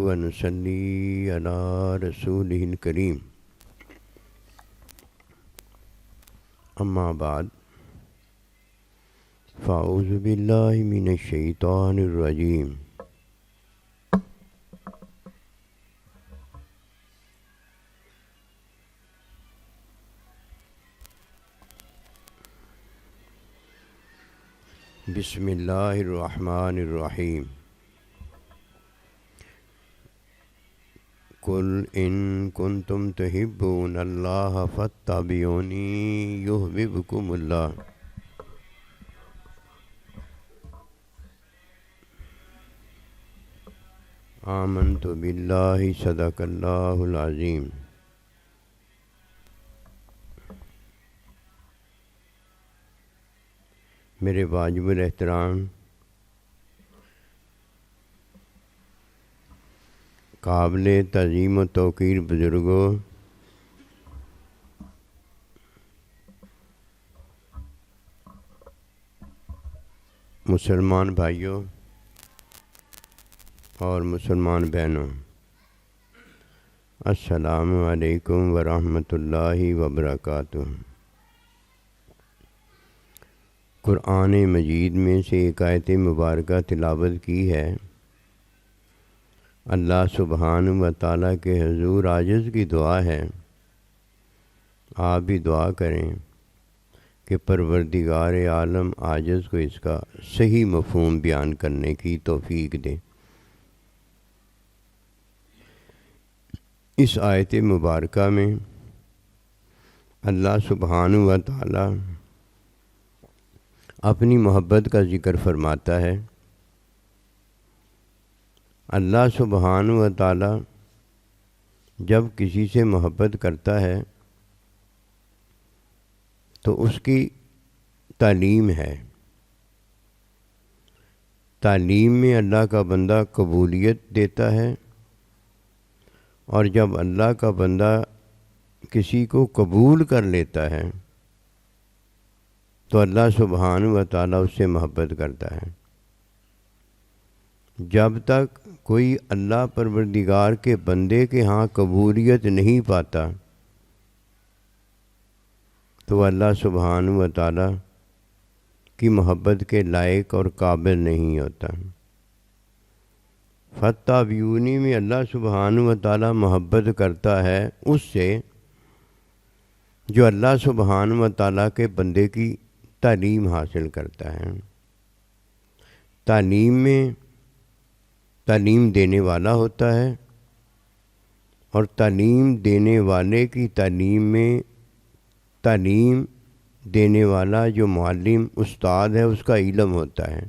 ونصلي على رسوله الكريم أما بعد فأعوذ بالله من الشيطان الرجيم بسم اللہ الرحمن الرحیم قل ان کنتم تحبون اللہ فاتبعونی یحببکم اللہ آمنت باللہ صدق اللہ العظیم۔ میرے واجب الاحترام قابل تعظیم و توقیر بزرگوں، مسلمان بھائیوں اور مسلمان بہنوں، السلام علیکم ورحمۃ اللہ وبرکاتہ۔ قرآن مجید میں سے ایک آیت مبارکہ تلاوت کی ہے۔ اللہ سبحانہ و تعالیٰ کے حضور عاجز کی دعا ہے، آپ بھی دعا کریں کہ پروردگار عالم عاجز کو اس کا صحیح مفہوم بیان کرنے کی توفیق دے۔ اس آیت مبارکہ میں اللہ سبحانہ و تعالیٰ اپنی محبت کا ذکر فرماتا ہے۔ اللہ سبحانہ و تعالی جب کسی سے محبت کرتا ہے تو اس کی تعلیم ہے۔ تعلیم میں اللہ کا بندہ قبولیت دیتا ہے، اور جب اللہ کا بندہ کسی کو قبول کر لیتا ہے تو اللہ سبحانہ و تعالیٰ اس سے محبت کرتا ہے۔ جب تک کوئی اللہ پروردگار کے بندے کے ہاں قبولیت نہیں پاتا تو اللہ سبحانہ و تعالیٰ کی محبت کے لائق اور قابل نہیں ہوتا۔ فاتبعونی میں اللہ سبحانہ و تعالیٰ محبت کرتا ہے اس سے جو اللہ سبحانہ و تعالیٰ کے بندے کی تعلیم حاصل کرتا ہے۔ تعلیم میں تعلیم دینے والا ہوتا ہے، اور تعلیم دینے والے کی تعلیم میں تعلیم دینے والا جو معلم استاد ہے اس کا علم ہوتا ہے۔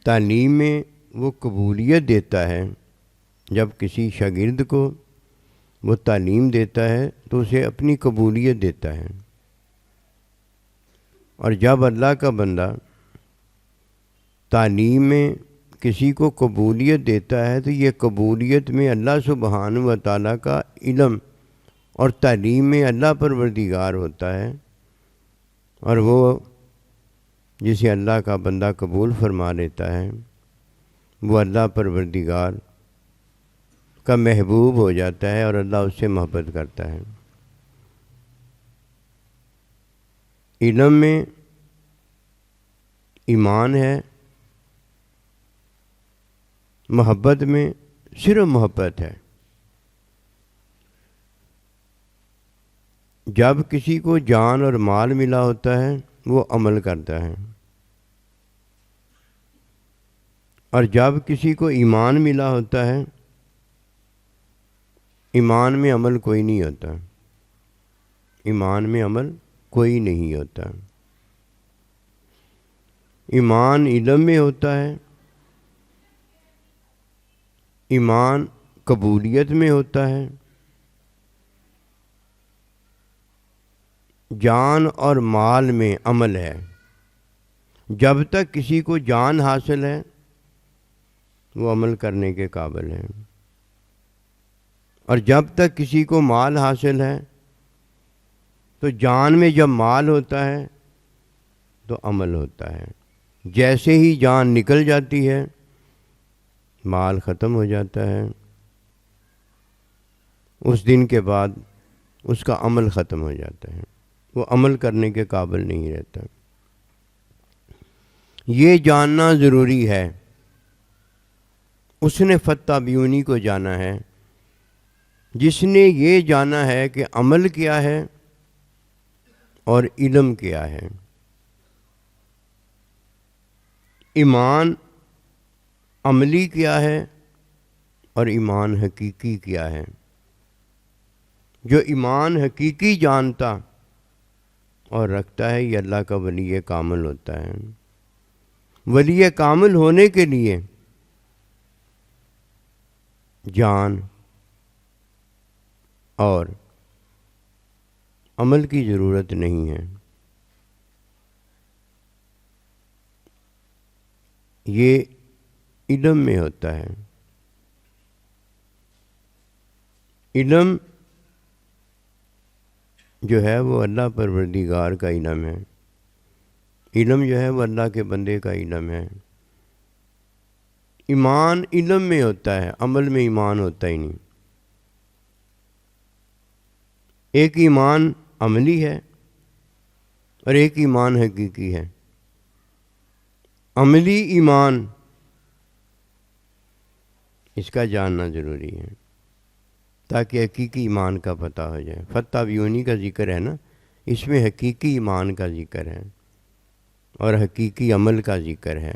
تعلیم میں وہ قبولیت دیتا ہے، جب کسی شاگرد کو وہ تعلیم دیتا ہے تو اسے اپنی قبولیت دیتا ہے، اور جب اللہ کا بندہ تعلیم میں کسی کو قبولیت دیتا ہے تو یہ قبولیت میں اللہ سبحانہ و تعالیٰ کا علم اور تعلیم میں اللہ پروردگار ہوتا ہے، اور وہ جسے اللہ کا بندہ قبول فرما لیتا ہے وہ اللہ پروردگار کا محبوب ہو جاتا ہے اور اللہ اس سے محبت کرتا ہے۔ علم میں ایمان ہے، محبت میں صرف محبت ہے۔ جب کسی کو جان اور مال ملا ہوتا ہے وہ عمل کرتا ہے، اور جب کسی کو ایمان ملا ہوتا ہے ایمان میں عمل کوئی نہیں ہوتا، ایمان میں عمل کوئی نہیں ہوتا۔ ایمان علم میں ہوتا ہے، ایمان قبولیت میں ہوتا ہے، جان اور مال میں عمل ہے۔ جب تک کسی کو جان حاصل ہے وہ عمل کرنے کے قابل ہے، اور جب تک کسی کو مال حاصل ہے تو جان میں جب مال ہوتا ہے تو عمل ہوتا ہے۔ جیسے ہی جان نکل جاتی ہے مال ختم ہو جاتا ہے، اس دن کے بعد اس کا عمل ختم ہو جاتا ہے، وہ عمل کرنے کے قابل نہیں رہتا۔ یہ جاننا ضروری ہے۔ اس نے فتح بیونی کو جانا ہے جس نے یہ جانا ہے کہ عمل کیا ہے اور علم کیا ہے، ایمان عملی کیا ہے اور ایمان حقیقی کیا ہے۔ جو ایمان حقیقی جانتا اور رکھتا ہے یہ اللہ کا ولی کامل ہوتا ہے۔ ولی کامل ہونے کے لیے جان اور عمل کی ضرورت نہیں ہے، یہ علم میں ہوتا ہے۔ علم جو ہے وہ اللہ پروردگار کا علم ہے، علم جو ہے وہ اللہ کے بندے کا علم ہے۔ ایمان علم میں ہوتا ہے، عمل میں ایمان ہوتا ہی نہیں۔ ایک ایمان عملی ہے اور ایک ایمان حقیقی ہے۔ عملی ایمان اس کا جاننا ضروری ہے تاکہ حقیقی ایمان کا پتہ ہو جائے۔ فتح بیونی کا ذکر ہے نا، اس میں حقیقی ایمان کا ذکر ہے اور حقیقی عمل کا ذکر ہے۔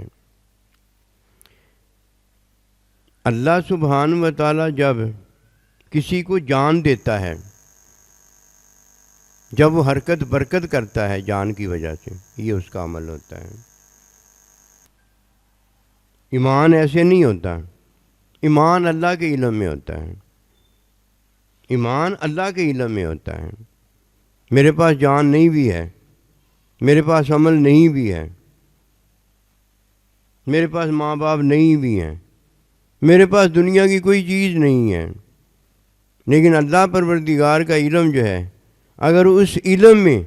اللہ سبحانہ و تعالی جب کسی کو جان دیتا ہے، جب وہ حرکت برکت کرتا ہے جان کی وجہ سے، یہ اس کا عمل ہوتا ہے۔ ایمان ایسے نہیں ہوتا، ایمان اللہ کے علم میں ہوتا ہے، ایمان اللہ کے علم میں ہوتا ہے۔ میرے پاس جان نہیں بھی ہے، میرے پاس عمل نہیں بھی ہے، میرے پاس ماں باپ نہیں بھی ہیں، میرے پاس دنیا کی کوئی چیز نہیں ہے، لیکن اللہ پروردگار کا علم جو ہے، اگر اس علم میں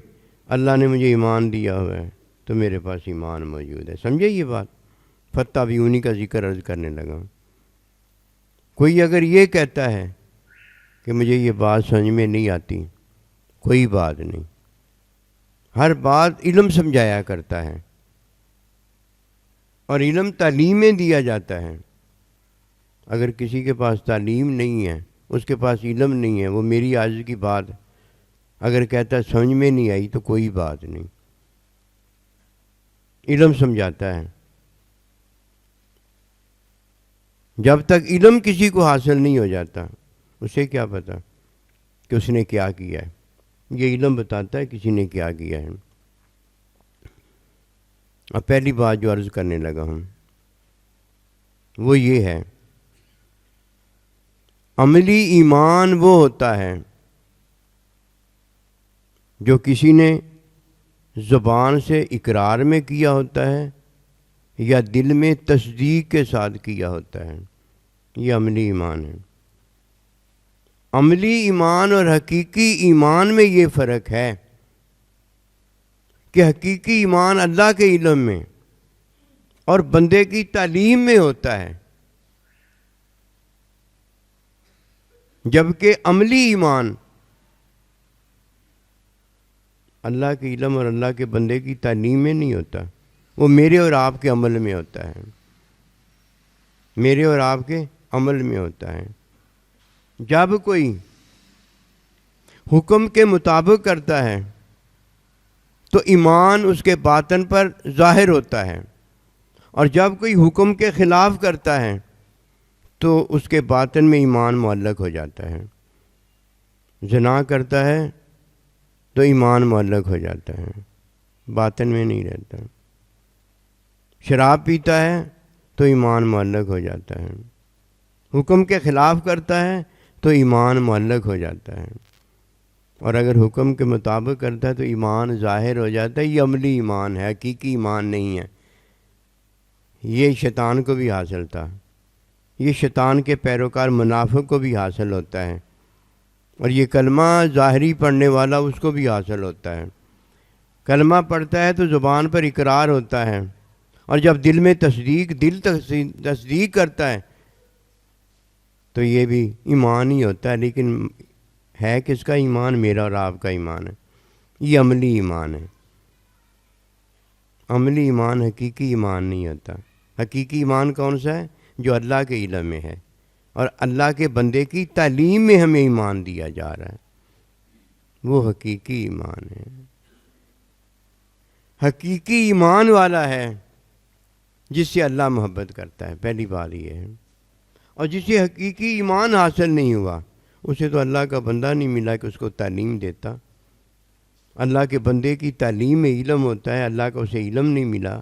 اللہ نے مجھے ایمان دیا ہوا ہے تو میرے پاس ایمان موجود ہے۔ سمجھے یہ بات؟ فتح بیونی کا ذکر عرض کرنے لگا۔ کوئی اگر یہ کہتا ہے کہ مجھے یہ بات سمجھ میں نہیں آتی، کوئی بات نہیں، ہر بات علم سمجھایا کرتا ہے اور علم تعلیم میں دیا جاتا ہے۔ اگر کسی کے پاس تعلیم نہیں ہے، اس کے پاس علم نہیں ہے، وہ میری عاجز کی بات اگر کہتا ہے سمجھ میں نہیں آئی تو کوئی بات نہیں، علم سمجھاتا ہے۔ جب تک علم کسی کو حاصل نہیں ہو جاتا، اسے کیا پتا کہ اس نے کیا کیا ہے؟ یہ علم بتاتا ہے کسی نے کیا کیا ہے۔ اب پہلی بات جو عرض کرنے لگا ہوں وہ یہ ہے، عملی ایمان وہ ہوتا ہے جو کسی نے زبان سے اقرار میں کیا ہوتا ہے یا دل میں تصدیق کے ساتھ کیا ہوتا ہے، یہ عملی ایمان ہے۔ عملی ایمان اور حقیقی ایمان میں یہ فرق ہے کہ حقیقی ایمان اللہ کے علم میں اور بندے کی تعلیم میں ہوتا ہے، جبکہ عملی ایمان اللہ کے علم اور اللہ کے بندے کی تعلیم میں نہیں ہوتا، وہ میرے اور آپ کے عمل میں ہوتا ہے، میرے اور آپ کے عمل میں ہوتا ہے۔ جب کوئی حکم کے مطابق کرتا ہے تو ایمان اس کے باطن پر ظاہر ہوتا ہے، اور جب کوئی حکم کے خلاف کرتا ہے تو اس کے باطن میں ایمان معلق ہو جاتا ہے۔ زنا کرتا ہے تو ایمان معلق ہو جاتا ہے، باطن میں نہیں رہتا۔ شراب پیتا ہے تو ایمان معلق ہو جاتا ہے، حکم کے خلاف کرتا ہے تو ایمان معلق ہو جاتا ہے، اور اگر حکم کے مطابق کرتا ہے تو ایمان ظاہر ہو جاتا ہے۔ یہ عملی ایمان ہے، حقیقی ایمان نہیں ہے۔ یہ شیطان کو بھی حاصل تھا، یہ شیطان کے پیروکار منافق کو بھی حاصل ہوتا ہے، اور یہ کلمہ ظاہری پڑھنے والا اس کو بھی حاصل ہوتا ہے۔ کلمہ پڑھتا ہے تو زبان پر اقرار ہوتا ہے، اور جب دل میں تصدیق کرتا ہے تو یہ بھی ایمان ہی ہوتا ہے، لیکن ہے کس کا ایمان؟ میرا اور آپ کا ایمان ہے۔ یہ عملی ایمان ہے۔ عملی ایمان حقیقی ایمان نہیں ہوتا۔ حقیقی ایمان کون سا ہے؟ جو اللہ کے علم میں ہے اور اللہ کے بندے کی تعلیم میں ہمیں ایمان دیا جا رہا ہے، وہ حقیقی ایمان ہے۔ حقیقی ایمان والا ہے جس سے اللہ محبت کرتا ہے، پہلی بات یہ ہے۔ اور جسے حقیقی ایمان حاصل نہیں ہوا، اسے تو اللہ کا بندہ نہیں ملا کہ اس کو تعلیم دیتا۔ اللہ کے بندے کی تعلیم میں علم ہوتا ہے، اللہ کا اسے علم نہیں ملا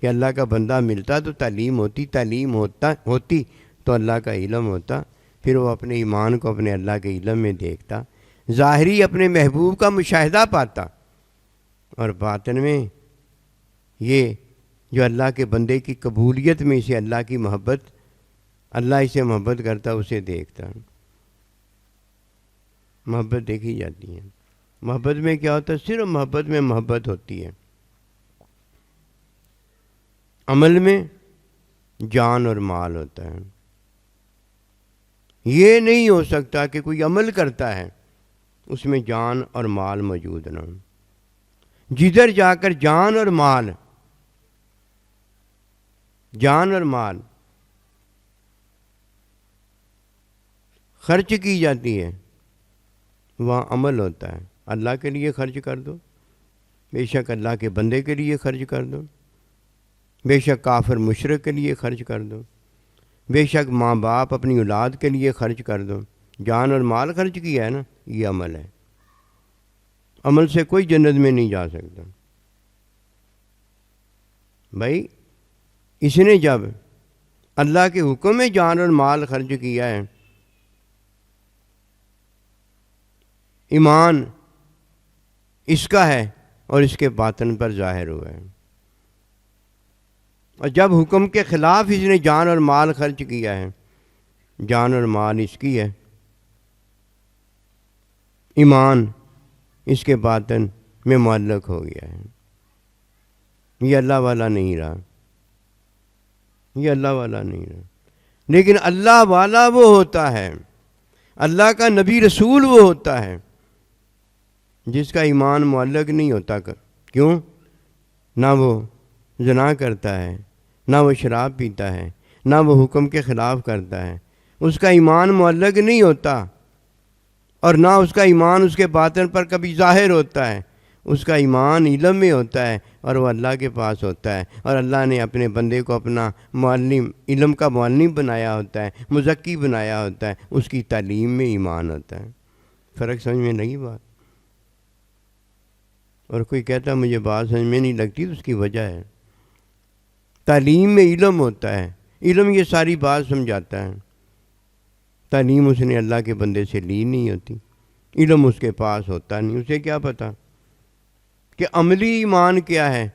کہ اللہ کا بندہ ملتا تو تعلیم ہوتی، تعلیم ہوتی تو اللہ کا علم ہوتا، پھر وہ اپنے ایمان کو اپنے اللہ کے علم میں دیکھتا، ظاہری اپنے محبوب کا مشاہدہ پاتا، اور باطن میں یہ جو اللہ کے بندے کی قبولیت میں اسے اللہ کی محبت، اللہ اسے محبت کرتا، اسے دیکھتا۔ محبت دیکھی جاتی ہے۔ محبت میں کیا ہوتا ہے؟ صرف محبت میں محبت ہوتی ہے، عمل میں جان اور مال ہوتا ہے۔ یہ نہیں ہو سکتا کہ کوئی عمل کرتا ہے اس میں جان اور مال موجود نہ ہو۔ جدھر جا کر جان اور مال خرچ کی جاتی ہے، وہاں عمل ہوتا ہے۔ اللہ کے لیے خرچ کر دو، بے شک اللہ کے بندے کے لیے خرچ کر دو، بے شک کافر مشرک کے لیے خرچ کر دو، بے شک ماں باپ اپنی اولاد کے لیے خرچ کر دو، جان اور مال خرچ کیا ہے نا، یہ عمل ہے۔ عمل سے کوئی جنت میں نہیں جا سکتا۔ بھائی اس نے جب اللہ کے حکم میں جان اور مال خرچ کیا ہے، ایمان اس کا ہے اور اس کے باطن پر ظاہر ہوا ہے، اور جب حکم کے خلاف اس نے جان اور مال خرچ کیا ہے، جان اور مال اس کی ہے، ایمان اس کے باطن میں معلق ہو گیا ہے، یہ اللہ والا نہیں رہا، یہ اللہ والا نہیں رہا۔ لیکن اللہ والا وہ ہوتا ہے، اللہ کا نبی رسول وہ ہوتا ہے جس کا ایمان معلق نہیں ہوتا۔ کیوں؟ نہ وہ زنا کرتا ہے، نہ وہ شراب پیتا ہے، نہ وہ حکم کے خلاف کرتا ہے، اس کا ایمان معلق نہیں ہوتا، اور نہ اس کا ایمان اس کے باطن پر کبھی ظاہر ہوتا ہے۔ اس کا ایمان علم میں ہوتا ہے اور وہ اللہ کے پاس ہوتا ہے، اور اللہ نے اپنے بندے کو اپنا معلم، علم کا معلم بنایا ہوتا ہے، مزکی بنایا ہوتا ہے، اس کی تعلیم میں ایمان ہوتا ہے۔ فرق سمجھ میں لگی بات؟ اور کوئی کہتا مجھے بات سمجھ میں نہیں لگتی، تو اس کی وجہ ہے تعلیم میں علم ہوتا ہے، علم یہ ساری بات سمجھاتا ہے۔ تعلیم اس نے اللہ کے بندے سے لی نہیں ہوتی، علم اس کے پاس ہوتا نہیں، اسے کیا پتا کہ عملی ایمان کیا ہے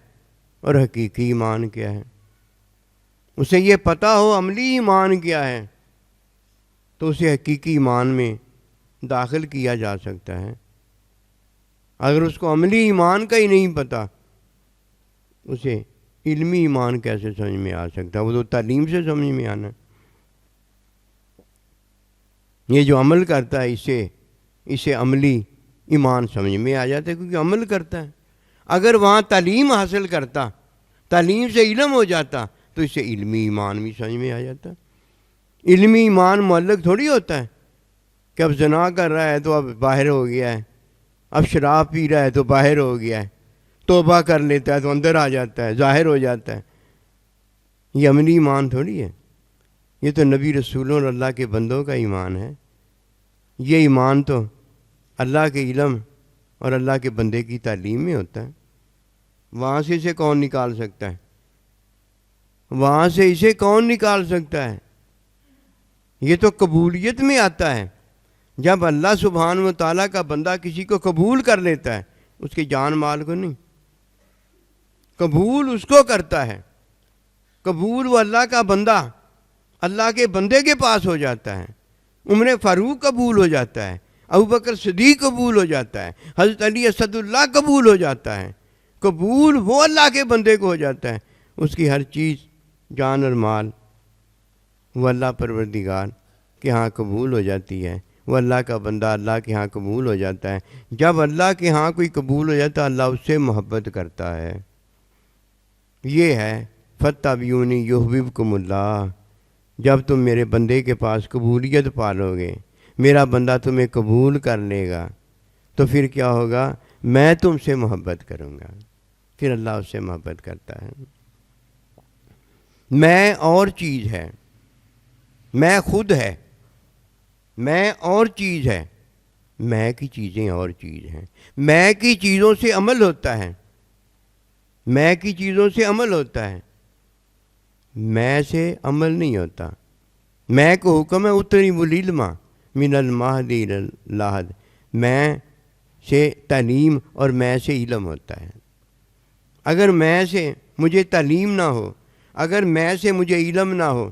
اور حقیقی ایمان کیا ہے۔ اسے یہ پتا ہو عملی ایمان کیا ہے تو اسے حقیقی ایمان میں داخل کیا جا سکتا ہے۔ اگر اس کو عملی ایمان کا ہی نہیں پتا، اسے علمی ایمان کیسے سمجھ میں آ سکتا؟ وہ تو تعلیم سے سمجھ میں آنا۔ یہ جو عمل کرتا ہے اسے عملی ایمان سمجھ میں آ جاتا ہے، کیونکہ عمل کرتا ہے۔ اگر وہاں تعلیم حاصل کرتا، تعلیم سے علم ہو جاتا، تو اسے علمی ایمان بھی سمجھ میں آ جاتا۔ علمی ایمان معلق تھوڑی ہوتا ہے کہ اب زنا کر رہا ہے تو اب باہر ہو گیا ہے، اب شراب پی رہا ہے تو باہر ہو گیا ہے، توبہ کر لیتا ہے تو اندر آ جاتا ہے، ظاہر ہو جاتا ہے۔ یہ عملی ایمان تھوڑی ہے، یہ تو نبی رسولوں اور اللہ کے بندوں کا ایمان ہے۔ یہ ایمان تو اللہ کے علم اور اللہ کے بندے کی تعلیم میں ہوتا ہے۔ وہاں سے اسے کون نکال سکتا ہے؟ وہاں سے اسے کون نکال سکتا ہے؟ یہ تو قبولیت میں آتا ہے۔ جب اللہ سبحانہ و تعالیٰ کا بندہ کسی کو قبول کر لیتا ہے، اس کے جان مال کو نہیں، قبول اس کو کرتا ہے۔ قبول وہ اللہ کا بندہ اللہ کے بندے کے پاس ہو جاتا ہے۔ عمر فاروق قبول ہو جاتا ہے، ابوبکر صدیق قبول ہو جاتا ہے، حضرت علی اسد اللہ قبول ہو جاتا ہے۔ قبول وہ اللہ کے بندے کو ہو جاتا ہے، اس کی ہر چیز، جان اور مال وہ اللہ پروردگار کے ہاں قبول ہو جاتی ہے، وہ اللہ کا بندہ اللہ کے ہاں قبول ہو جاتا ہے۔ جب اللہ کے ہاں کوئی قبول ہو جاتا ہے اللہ اس سے محبت کرتا ہے۔ یہ ہے فاتبعونی یحببکم اللہ۔ جب تم میرے بندے کے پاس قبولیت پالو گے، میرا بندہ تمہیں قبول کر لے گا، تو پھر کیا ہوگا؟ میں تم سے محبت کروں گا۔ پھر اللہ اس سے محبت کرتا ہے۔ میں اور چیز ہے، میں خود ہے، میں اور چیز ہے، میں کی چیزیں اور چیز ہیں۔ میں کی چیزوں سے عمل ہوتا ہے، میں کی چیزوں سے عمل ہوتا ہے، میں سے عمل نہیں ہوتا۔ میں کو حکم ہے اطرب العلم من المہد الی اللحد، میں سے تعلیم اور میں سے علم ہوتا ہے۔ اگر میں سے مجھے تعلیم نہ ہو، اگر میں سے مجھے علم نہ ہو،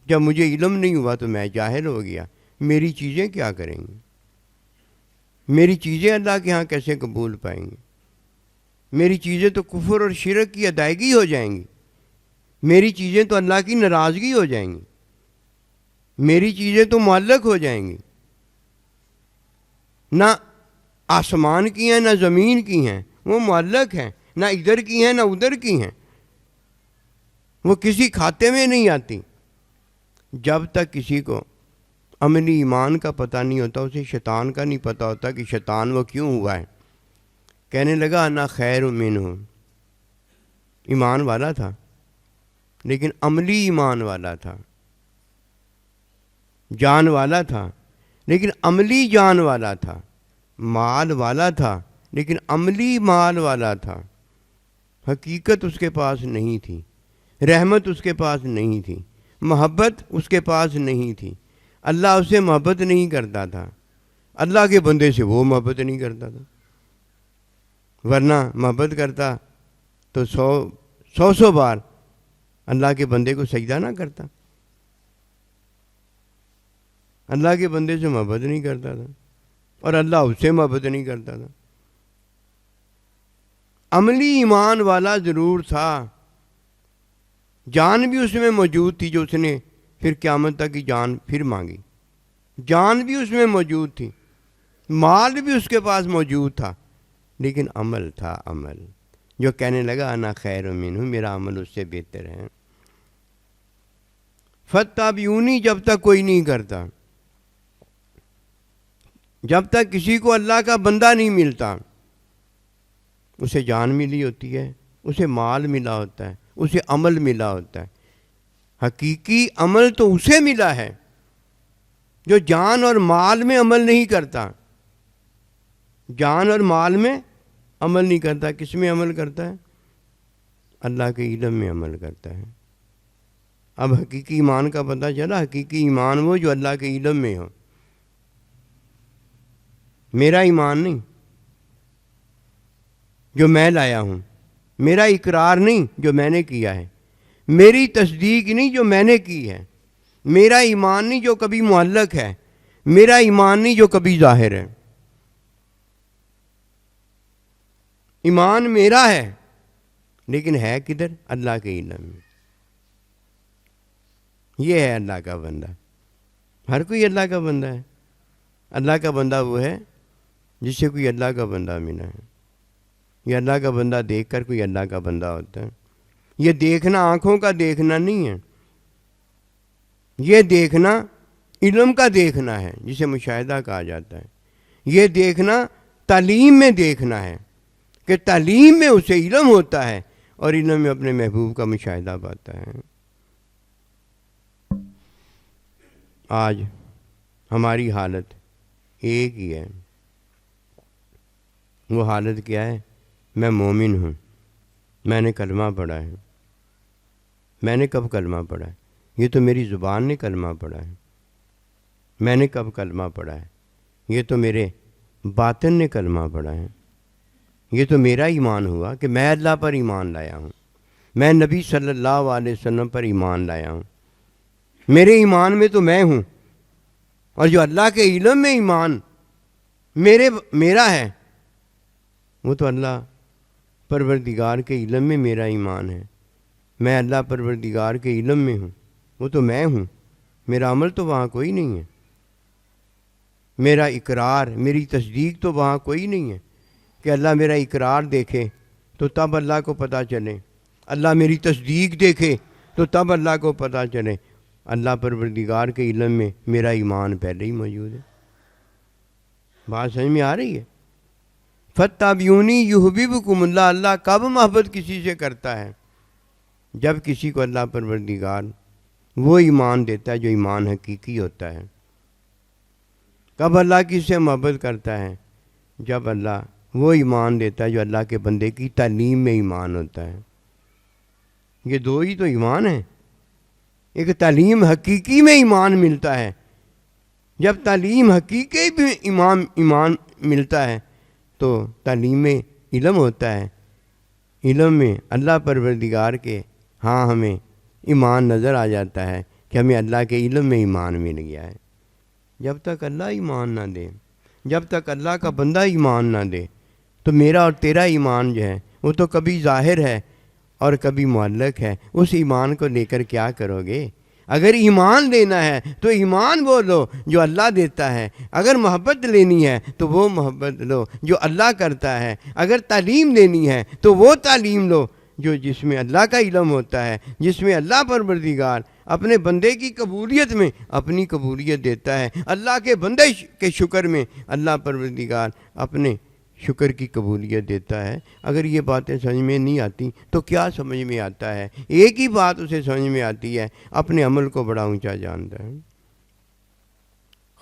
جب مجھے علم نہیں ہوا تو میں جاہل ہو گیا، میری چیزیں کیا کریں گی؟ میری چیزیں اللہ کے ہاں کیسے قبول پائیں گی؟ میری چیزیں تو کفر اور شرک کی ادائیگی ہو جائیں گی، میری چیزیں تو اللہ کی ناراضگی ہو جائیں گی، میری چیزیں تو معلق ہو جائیں گی۔ نہ آسمان کی ہیں نہ زمین کی ہیں، وہ معلق ہیں، نہ ادھر کی ہیں نہ ادھر کی ہیں، وہ کسی کھاتے میں نہیں آتی۔ جب تک کسی کو عملی ایمان کا پتہ نہیں ہوتا، اسے شیطان کا نہیں پتہ ہوتا کہ شیطان وہ کیوں ہوا ہے۔ کہنے لگا انا خیر منہ، ایمان والا تھا لیکن عملی ایمان والا تھا، جان والا تھا لیکن عملی جان والا تھا، مال والا تھا لیکن عملی مال والا تھا۔ حقیقت اس کے پاس نہیں تھی، رحمت اس کے پاس نہیں تھی، محبت اس کے پاس نہیں تھی۔ اللہ اسے محبت نہیں کرتا تھا، اللہ کے بندے سے وہ محبت نہیں کرتا تھا، ورنہ محبت کرتا تو سو بار اللہ کے بندے کو سجدہ نہ کرتا۔ اللہ کے بندے سے محبت نہیں کرتا تھا اور اللہ اس سے محبت نہیں کرتا تھا۔ عملی ایمان والا ضرور تھا، جان بھی اس میں موجود تھی جو اس نے پھر قیامت تک کی جان پھر مانگی، جان بھی اس میں موجود تھی، مال بھی اس کے پاس موجود تھا، لیکن عمل تھا، عمل جو کہنے لگا انا خیر منہ، میرا عمل اس سے بہتر ہے۔ فاتبعونی جب تک کوئی نہیں کرتا، جب تک کسی کو اللہ کا بندہ نہیں ملتا، اسے جان ملی ہوتی ہے، اسے مال ملا ہوتا ہے، اسے عمل ملا ہوتا ہے۔ حقیقی عمل تو اسے ملا ہے جو جان اور مال میں عمل نہیں کرتا، جان اور مال میں عمل نہیں کرتا۔ کس میں عمل کرتا ہے؟ اللہ کے علم میں عمل کرتا ہے۔ اب حقیقی ایمان کا پتہ چلا، حقیقی ایمان وہ جو اللہ کے علم میں ہو، میرا ایمان نہیں جو میں لایا ہوں، میرا اقرار نہیں جو میں نے کیا ہے، میری تصدیق نہیں جو میں نے کی ہے، میرا ایمان نہیں جو کبھی معلق ہے، میرا ایمان نہیں جو کبھی ظاہر ہے۔ ایمان میرا ہے لیکن ہے کدھر؟ اللہ کے علم میں۔ یہ ہے اللہ کا بندہ۔ ہر کوئی اللہ کا بندہ ہے۔ اللہ کا بندہ وہ ہے جس سے کوئی اللہ کا بندہ ملا ہے۔ یہ اللہ کا بندہ دیکھ کر کوئی اللہ کا بندہ ہوتا ہے۔ یہ دیکھنا آنکھوں کا دیکھنا نہیں ہے، یہ دیکھنا علم کا دیکھنا ہے جسے مشاہدہ کہا جاتا ہے۔ یہ دیکھنا تعلیم میں دیکھنا ہے کہ تعلیم میں اسے علم ہوتا ہے اور علم میں اپنے محبوب کا مشاہدہ پاتا ہے۔ آج ہماری حالت ایک ہی ہے۔ وہ حالت کیا ہے؟ میں مومن ہوں، میں نے کلمہ پڑھا ہے۔ میں نے کب کلمہ پڑھا ہے؟ یہ تو میری زبان نے کلمہ پڑھا ہے۔ میں نے کب کلمہ پڑھا ہے؟ یہ تو میرے باطن نے کلمہ پڑھا ہے۔ یہ تو میرا ایمان ہوا کہ میں اللہ پر ایمان لایا ہوں، میں نبی صلی اللہ علیہ وسلم پر ایمان لایا ہوں۔ میرے ایمان میں تو میں ہوں، اور جو اللہ کے علم میں ایمان میرا ہے وہ تو اللہ پروردگار کے علم میں میرا ایمان ہے۔ میں اللہ پروردگار کے علم میں ہوں، وہ تو میں ہوں۔ میرا عمل تو وہاں کوئی نہیں ہے، میرا اقرار، میری تصدیق تو وہاں کوئی نہیں ہے کہ اللہ میرا اقرار دیکھے تو تب اللہ کو پتہ چلے، اللہ میری تصدیق دیکھے تو تب اللہ کو پتہ چلے۔ اللہ پروردگار کے علم میں میرا ایمان پہلے ہی موجود ہے۔ بات سمجھ میں آ رہی ہے؟ فَاتَّبِعُونِی یُحْبِبْکُمُ اللہ۔ اللہ کب محبت کسی سے کرتا ہے؟ جب کسی کو اللہ پروردگار وہ ایمان دیتا ہے جو ایمان حقیقی ہوتا ہے۔ کب اللہ کسی سے محبت کرتا ہے؟ جب اللہ وہ ایمان دیتا ہے جو اللہ کے بندے کی تعلیم میں ایمان ہوتا ہے۔ یہ دو ہی تو ایمان ہیں۔ ایک تعلیم حقیقی میں ایمان ملتا ہے، جب تعلیم حقیقی بھی ایمان ملتا ہے تو تعلیم میں علم ہوتا ہے، علم میں اللہ پروردگار کے ہاں ہمیں ایمان نظر آ جاتا ہے کہ ہمیں اللہ کے علم میں ایمان مل گیا ہے۔ جب تک اللہ ایمان نہ دے، جب تک اللہ کا بندہ ایمان نہ دے تو میرا اور تیرا ایمان جو ہے وہ تو کبھی ظاہر ہے اور کبھی معلق ہے۔ اس ایمان کو لے کر کیا کرو گے؟ اگر ایمان لینا ہے تو ایمان وہ لو جو اللہ دیتا ہے، اگر محبت لینی ہے تو وہ محبت لو جو اللہ کرتا ہے، اگر تعلیم لینی ہے تو وہ تعلیم لو جس میں اللہ کا علم ہوتا ہے، جس میں اللہ پروردگار اپنے بندے کی قبولیت میں اپنی قبولیت دیتا ہے، اللہ کے بندے کے شکر میں اللہ پروردگار اپنے شکر کی قبولیت دیتا ہے۔ اگر یہ باتیں سمجھ میں نہیں آتی تو کیا سمجھ میں آتا ہے؟ ایک ہی بات اسے سمجھ میں آتی ہے، اپنے عمل کو بڑا اونچا جانتا ہے۔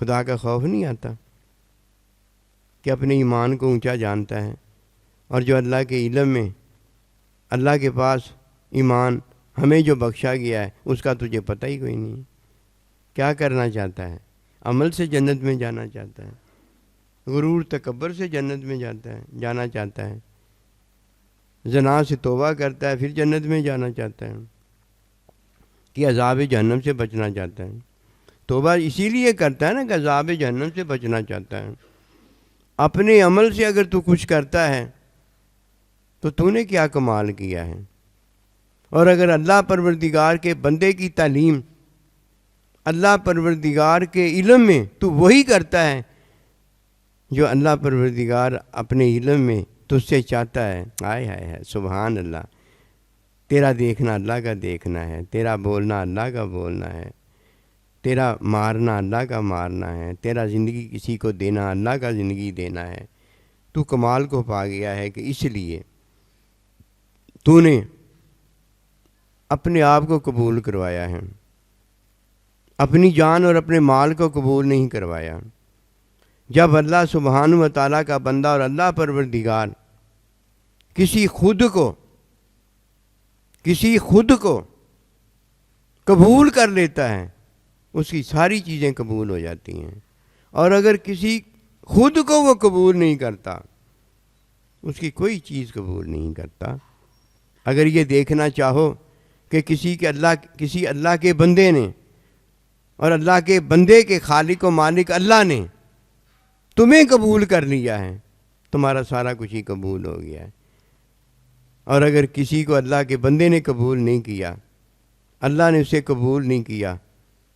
خدا کا خوف نہیں آتا کہ اپنے ایمان کو اونچا جانتا ہے، اور جو اللہ کے علم میں اللہ کے پاس ایمان ہمیں جو بخشا گیا ہے اس کا تجھے پتہ ہی کوئی نہیں۔ کیا کرنا چاہتا ہے؟ عمل سے جنت میں جانا چاہتا ہے، غرور تکبر سے جنت میں جانا چاہتا ہے، زنا سے توبہ کرتا ہے پھر جنت میں جانا چاہتا ہے، کہ عذاب جہنم سے بچنا چاہتا ہے۔ توبہ اسی لیے کرتا ہے نا کہ عذاب جہنم سے بچنا چاہتا ہے۔ اپنے عمل سے اگر تو کچھ کرتا ہے تو نے کیا کمال کیا ہے؟ اور اگر اللہ پروردگار کے بندے کی تعلیم، اللہ پروردگار کے علم میں تو وہی کرتا ہے جو اللہ پروردگار اپنے علم میں تجھ سے چاہتا ہے، ہائے ہائے ہائے سبحان اللہ، تیرا دیکھنا اللہ کا دیکھنا ہے، تیرا بولنا اللہ کا بولنا ہے، تیرا مارنا اللہ کا مارنا ہے، تیرا زندگی کسی کو دینا اللہ کا زندگی دینا ہے۔ تو کمال کو پا گیا ہے کہ اس لیے تو نے اپنے آپ کو قبول کروایا ہے، اپنی جان اور اپنے مال کو قبول نہیں کروایا۔ جب اللہ سبحانہ و تعالیٰ کا بندہ اور اللہ پروردگار کسی خود کو قبول کر لیتا ہے، اس کی ساری چیزیں قبول ہو جاتی ہیں، اور اگر کسی خود کو وہ قبول نہیں کرتا، اس کی کوئی چیز قبول نہیں کرتا۔ اگر یہ دیکھنا چاہو کہ کسی اللہ کے بندے نے اور اللہ کے بندے کے خالق و مالک اللہ نے تمہیں قبول کر لیا ہے، تمہارا سارا کچھ ہی قبول ہو گیا ہے۔ اور اگر کسی کو اللہ کے بندے نے قبول نہیں کیا، اللہ نے اسے قبول نہیں کیا،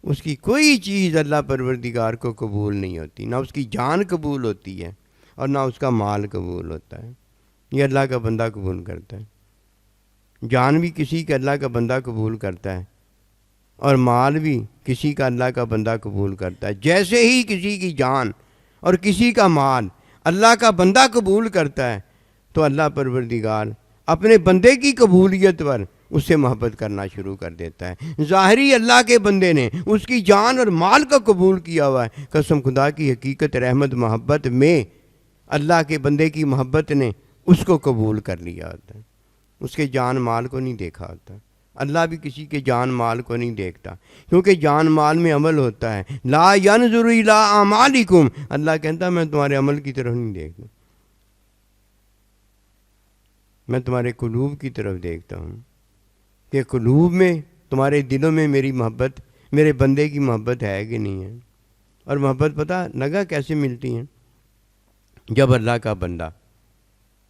اس کی کوئی چیز اللہ پروردگار کو قبول نہیں ہوتی، نہ اس کی جان قبول ہوتی ہے اور نہ اس کا مال قبول ہوتا ہے۔ یہ اللہ کا بندہ قبول کرتا ہے، جان بھی کسی کا اللہ کا بندہ قبول کرتا ہے، اور مال بھی کسی کا اللہ کا بندہ قبول کرتا ہے۔ جیسے ہی کسی کی جان اور کسی کا مال اللہ کا بندہ قبول کرتا ہے تو اللہ پروردگار اپنے بندے کی قبولیت پر اس سے محبت کرنا شروع کر دیتا ہے۔ ظاہری اللہ کے بندے نے اس کی جان اور مال کو قبول کیا ہوا ہے، قسم خدا کی حقیقت رحمت محبت میں اللہ کے بندے کی محبت نے اس کو قبول کر لیا ہوتا ہے، اس کے جان مال کو نہیں دیکھا ہوتا۔ اللہ بھی کسی کے جان مال کو نہیں دیکھتا، کیونکہ جان مال میں عمل ہوتا ہے۔ لا ینظر الی اعمالکم، اللہ کہتا میں تمہارے عمل کی طرف نہیں دیکھتا، میں تمہارے قلوب کی طرف دیکھتا ہوں کہ قلوب میں تمہارے دلوں میں میری محبت، میرے بندے کی محبت ہے کہ نہیں ہے۔ اور محبت پتہ لگا کیسے ملتی ہیں؟ جب اللہ کا بندہ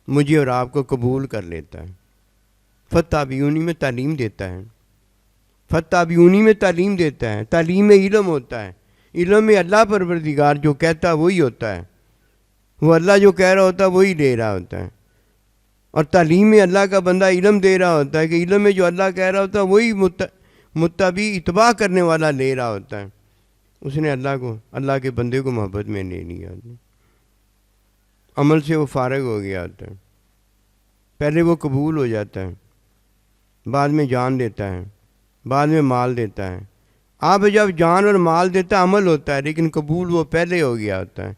مجھے اور آپ کو قبول کر لیتا ہے، فتابعونی میں تعلیم دیتا ہے، فتابیونی میں تعلیم دیتا ہے، تعلیم میں علم ہوتا ہے، علم میں اللہ پروردگار جو کہتا ہے وہی ہوتا ہے، وہ اللہ جو کہہ رہا ہوتا ہے وہی دے رہا ہوتا ہے، اور تعلیم میں اللہ کا بندہ علم دے رہا ہوتا ہے کہ علم میں جو اللہ کہہ رہا ہوتا ہے وہی متبع اتباع کرنے والا لے رہا ہوتا ہے، اس نے اللہ کے بندے کو محبت میں لے لیا، عمل سے وہ فارغ ہو گیا ہوتا ہے، پہلے وہ قبول ہو جاتا ہے، بعد میں جان دیتا ہے، بعد میں مال دیتا ہے۔ آپ جب جان اور مال دیتا ہے عمل ہوتا ہے، لیکن قبول وہ پہلے ہو گیا ہوتا ہے،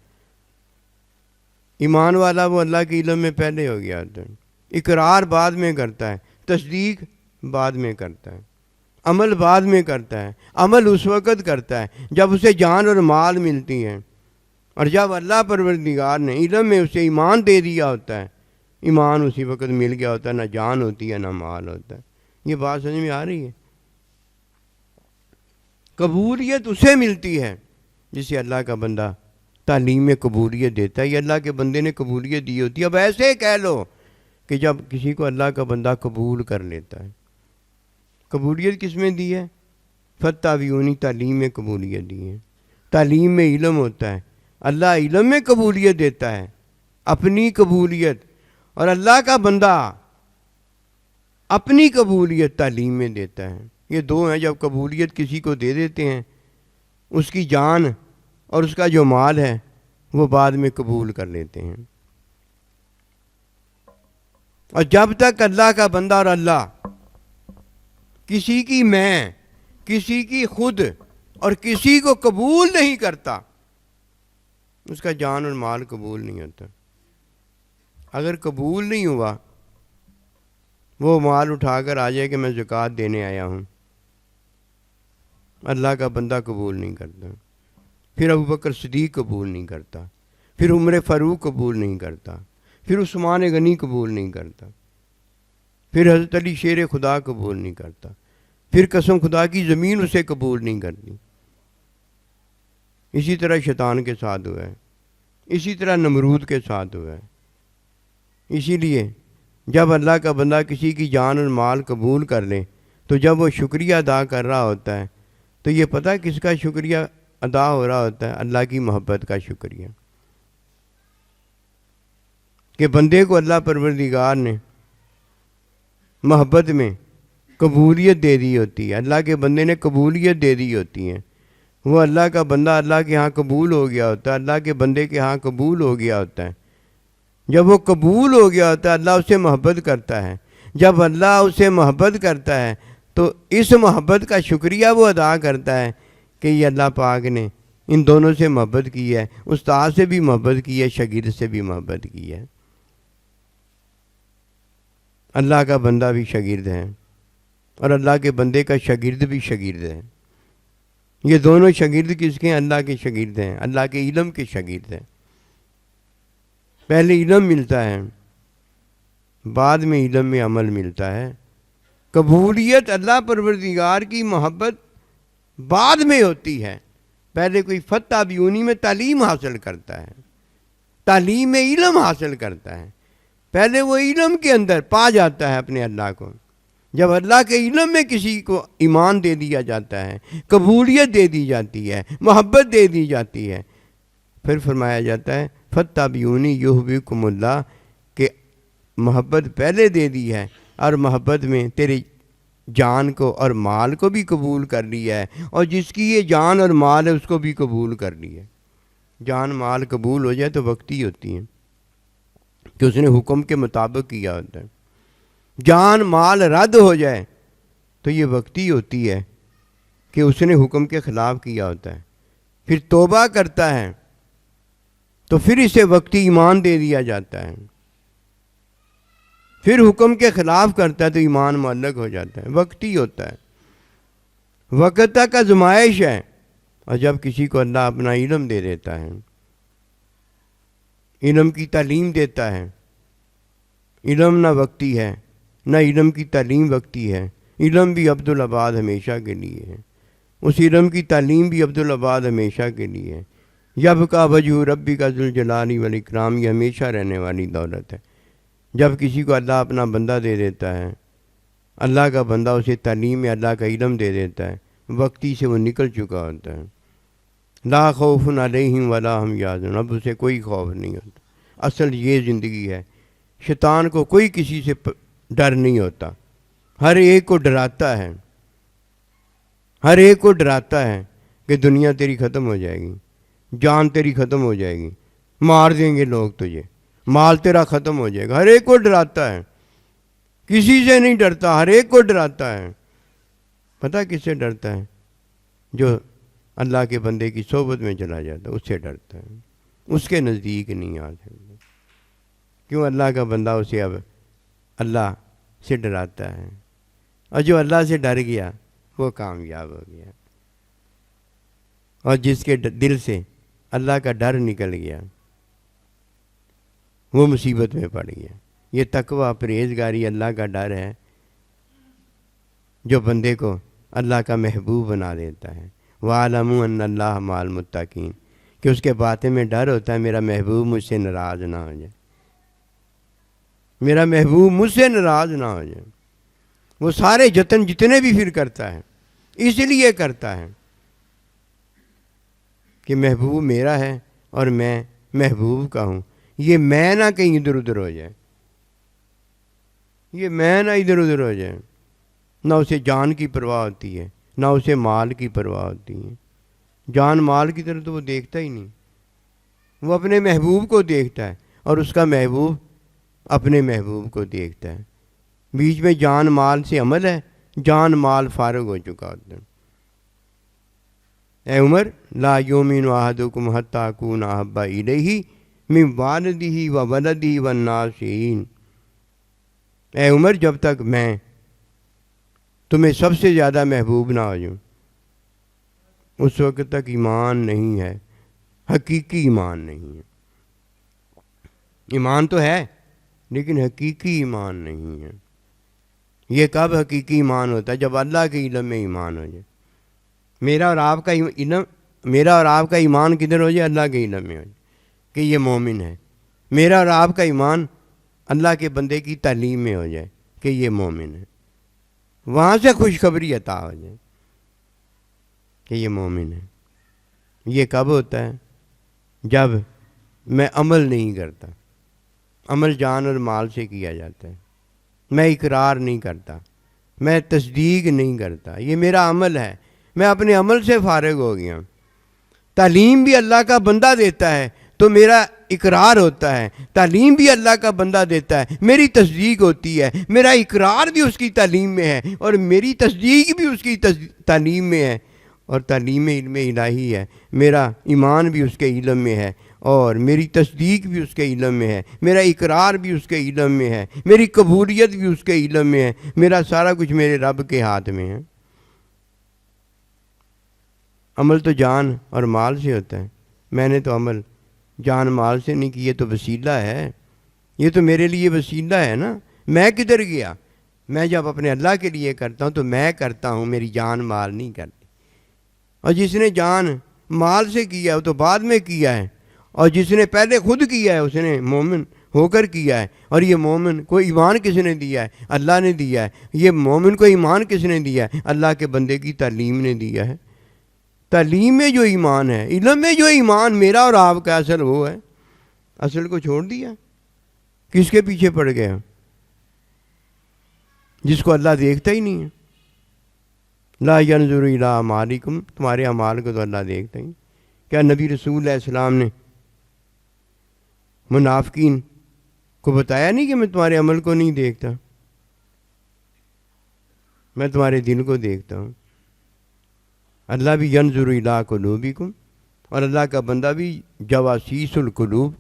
ایمان والا وہ اللہ کے علم میں پہلے ہو گیا ہوتا ہے، اقرار بعد میں کرتا ہے، تصدیق بعد میں کرتا ہے، عمل بعد میں کرتا ہے، عمل اس وقت کرتا ہے جب اسے جان اور مال ملتی ہیں، اور جب اللہ پروردگار نے علم میں اسے ایمان دے دیا ہوتا ہے، ایمان اسی وقت مل گیا ہوتا ہے، نہ جان ہوتی ہے نہ مال ہوتا ہے۔ یہ بات سمجھ میں آ رہی ہے؟ قبولیت اسے ملتی ہے جسے اللہ کا بندہ تعلیم میں قبولیت دیتا ہے، یہ اللہ کے بندے نے قبولیت دی ہوتی ہے۔ اب ایسے کہہ لو کہ جب کسی کو اللہ کا بندہ قبول کر لیتا ہے، قبولیت کس میں دی ہے؟ فتابیونی، تعلیم میں قبولیت دی ہے، تعلیم میں علم ہوتا ہے، اللہ علم میں قبولیت دیتا ہے، اپنی قبولیت، اور اللہ کا بندہ اپنی قبولیت تعلیم میں دیتا ہے۔ یہ دو ہیں، جب قبولیت کسی کو دے دیتے ہیں، اس کی جان اور اس کا جو مال ہے وہ بعد میں قبول کر لیتے ہیں۔ اور جب تک اللہ کا بندہ اور اللہ کسی کی میں، کسی کی خود اور کسی کو قبول نہیں کرتا، اس کا جان اور مال قبول نہیں ہوتا۔ اگر قبول نہیں ہوا، وہ مال اٹھا کر آ جائے کہ میں زکوٰۃ دینے آیا ہوں، اللہ کا بندہ قبول نہیں کرتا، پھر ابوبکر صدیق قبول نہیں کرتا، پھر عمر فاروق قبول نہیں کرتا، پھر عثمان غنی قبول نہیں کرتا، پھر حضرت علی شیر خدا قبول نہیں کرتا، پھر قسم خدا کی زمین اسے قبول نہیں کرتی۔ اسی طرح شیطان کے ساتھ ہوا ہے، اسی طرح نمرود کے ساتھ ہوا ہے۔ اسی لیے جب اللہ کا بندہ کسی کی جان اور مال قبول کر لے تو جب وہ شکریہ ادا کر رہا ہوتا ہے تو یہ پتہ کس کا شکریہ ادا ہو رہا ہوتا ہے؟ اللہ کی محبت کا شکریہ، کہ بندے کو اللہ پروردگار نے محبت میں قبولیت دے دی ہوتی ہے، اللہ کے بندے نے قبولیت دے دی ہوتی ہے، وہ اللہ کا بندہ اللہ کے ہاں قبول ہو گیا ہوتا ہے، اللہ کے بندے کے ہاں قبول ہو گیا ہوتا ہے۔ جب وہ قبول ہو گیا ہوتا ہے اللہ اسے محبت کرتا ہے، جب اللہ اسے محبت کرتا ہے تو اس محبت کا شکریہ وہ ادا کرتا ہے کہ یہ اللہ پاک نے ان دونوں سے محبت کی ہے، استاد سے بھی محبت کی ہے، شاگرد سے بھی محبت کی ہے۔ اللہ کا بندہ بھی شاگرد ہے اور اللہ کے بندے کا شاگرد بھی شاگرد ہے، یہ دونوں شاگرد کس کے ہیں؟ اللہ کے شاگرد ہیں، اللہ کے علم کے شاگرد ہیں۔ پہلے علم ملتا ہے، بعد میں علم میں عمل ملتا ہے۔ قبولیت اللہ پروردگار کی محبت بعد میں ہوتی ہے، پہلے کوئی فتح بیونی میں تعلیم حاصل کرتا ہے، تعلیم میں علم حاصل کرتا ہے، پہلے وہ علم کے اندر پا جاتا ہے اپنے اللہ کو۔ جب اللہ کے علم میں کسی کو ایمان دے دیا جاتا ہے، قبولیت دے دی جاتی ہے، محبت دے دی جاتی ہے، پھر فرمایا جاتا ہے فَاتَّبِعُونِی یُحْبِبْکُمُ اللہ، کہ محبت پہلے دے دی ہے اور محبت میں تیری جان کو اور مال کو بھی قبول کر لیا ہے، اور جس کی یہ جان اور مال ہے اس کو بھی قبول کر لیا ہے۔ جان مال قبول ہو جائے تو وقتی ہوتی ہیں کہ اس نے حکم کے مطابق کیا ہوتا ہے، جان مال رد ہو جائے تو یہ وقتی ہوتی ہے کہ اس نے حکم کے خلاف کیا ہوتا ہے، پھر توبہ کرتا ہے تو پھر اسے وقتی ایمان دے دیا جاتا ہے، پھر حکم کے خلاف کرتا ہے تو ایمان معلق ہو جاتا ہے، وقتی ہوتا ہے، وقت تک آزمائش ہے۔ اور جب کسی کو اللہ اپنا علم دے دیتا ہے، علم کی تعلیم دیتا ہے، علم نہ وقتی ہے نہ علم کی تعلیم وقتی ہے، علم بھی عبدالآباد ہمیشہ کے لیے ہے، اس علم کی تعلیم بھی عبدالآباد ہمیشہ کے لیے ہے۔ یبقیٰ وجہ ربک ذو الجلال والاکرام، یہ ہمیشہ رہنے والی دولت ہے۔ جب کسی کو اللہ اپنا بندہ دے دیتا ہے، اللہ کا بندہ اسے تعلیم میں اللہ کا علم دے دیتا ہے، وقتی سے وہ نکل چکا ہوتا ہے۔ لا خوف علیہم ولا ہم یحزنون، اب اسے کوئی خوف نہیں ہوتا۔ اصل یہ زندگی ہے۔ شیطان کو کوئی کسی سے ڈر نہیں ہوتا، ہر ایک کو ڈراتا ہے، ہر ایک کو ڈراتا ہے کہ دنیا تیری ختم ہو جائے گی، جان تیری ختم ہو جائے گی، مار دیں گے لوگ تجھے، مال تیرا ختم ہو جائے گا۔ ہر ایک کو ڈراتا ہے، کسی سے نہیں ڈرتا، ہر ایک کو ڈراتا ہے۔ پتہ کس سے ڈرتا ہے؟ جو اللہ کے بندے کی صحبت میں چلا جاتا ہے، اس سے ڈرتا ہے، اس کے نزدیک نہیں آ سکتا۔ کیوں؟ اللہ کا بندہ اسے اب اللہ سے ڈراتا ہے، اور جو اللہ سے ڈر گیا وہ کامیاب ہو گیا، اور جس کے دل سے اللہ کا ڈر نکل گیا وہ مصیبت میں پڑ گیا۔ یہ تقویٰ، پرہیزگاری، اللہ کا ڈر ہے جو بندے کو اللہ کا محبوب بنا دیتا ہے۔ وَاعْلَمُوا أَنَّ اللَّهَ مَعَ الْمُتَّقِينَ، کہ اس کے باطن میں ڈر ہوتا ہے میرا محبوب مجھ سے ناراض نہ ہو جائے، میرا محبوب مجھ سے ناراض نہ ہو جائے۔ وہ سارے جتن جتنے بھی پھر کرتا ہے اس لیے کرتا ہے کہ محبوب میرا ہے اور میں محبوب کا ہوں، یہ میں نہ کہیں ادھر ادھر ہو جائے، یہ میں نہ ادھر ادھر ہو جائے۔ نہ اسے جان کی پرواہ ہوتی ہے، نہ اسے مال کی پرواہ ہوتی ہے۔ جان مال کی طرف تو وہ دیکھتا ہی نہیں، وہ اپنے محبوب کو دیکھتا ہے، اور اس کا محبوب اپنے محبوب کو دیکھتا ہے۔ بیچ میں جان مال سے عمل ہے، جان مال فارغ ہو چکا ہوتا ہے۔ اے عمر لا یؤمن احدکم حتی اکون احب الیہ من والدہ وولدہ والناس اجمعین۔ اے عمر، جب تک میں تمہیں سب سے زیادہ محبوب نہ ہو جاؤں اس وقت تک ایمان نہیں ہے، حقیقی ایمان نہیں ہے۔ ایمان تو ہے لیکن حقیقی ایمان نہیں ہے۔ یہ کب حقیقی ایمان ہوتا ہے؟ جب اللہ کے علم میں ایمان ہو جائے۔ میرا اور آپ کا علم، میرا اور آپ کا ایمان کدھر ہو جائے؟ اللہ کے علم میں ہو جائے کہ یہ مومن ہے۔ میرا اور آپ کا ایمان اللہ کے بندے کی تعلیم میں ہو جائے کہ یہ مومن ہے، وہاں سے خوشخبری عطا ہو جائے کہ یہ مومن ہے۔ یہ کب ہوتا ہے؟ جب میں عمل نہیں کرتا۔ عمل جان اور مال سے کیا جاتا ہے، میں اقرار نہیں کرتا، میں تصدیق نہیں کرتا، یہ میرا عمل ہے، میں اپنے عمل سے فارغ ہو گیا۔ تعلیم بھی اللہ کا بندہ دیتا ہے تو میرا اقرار ہوتا ہے، تعلیم بھی اللہ کا بندہ دیتا ہے، میری تصدیق ہوتی ہے، میرا اقرار بھی اس کی تعلیم میں ہے اور میری تصدیق بھی اس کی تعلیم میں ہے، اور تعلیم علم الہی ہے، میرا ایمان بھی اس کے علم میں ہے اور میری تصدیق بھی اس کے علم میں ہے، میرا اقرار بھی اس کے علم میں ہے، میری قبولیت بھی اس کے علم میں ہے، میرا سارا کچھ میرے رب کے ہاتھ میں ہے۔ عمل تو جان اور مال سے ہوتا ہے، میں نے تو عمل جان مال سے نہیں کی، یہ تو وسیلہ ہے، یہ تو میرے لیے وسیلہ ہے نا۔ میں کدھر گیا؟ میں جب اپنے اللہ کے لیے کرتا ہوں تو میں کرتا ہوں، میری جان مال نہیں کرتی۔ اور جس نے جان مال سے کیا وہ تو بعد میں کیا ہے، اور جس نے پہلے خود کیا ہے اس نے مومن ہو کر کیا ہے۔ اور یہ مومن کو ایمان کس نے دیا ہے؟ اللہ نے دیا ہے۔ یہ مومن کو ایمان کس نے دیا ہے؟ اللہ کے بندے کی تعلیم نے دیا ہے۔ تعلیم میں جو ایمان ہے، علم میں جو ایمان میرا اور آپ کا اصل وہ ہے، اصل کو چھوڑ دیا، کس کے پیچھے پڑ گیا؟ جس کو اللہ دیکھتا ہی نہیں ہے۔ لا ینظر الی اعمالکم، تمہارے اعمال کو تو اللہ دیکھتا ہی۔ کیا نبی رسول علیہ السلام نے منافقین کو بتایا نہیں کہ میں تمہارے عمل کو نہیں دیکھتا، میں تمہارے دل کو دیکھتا ہوں؟ اللہ بھی ینظر الی قلوبکم، اور اللہ کا بندہ بھی جواسیس القلوب،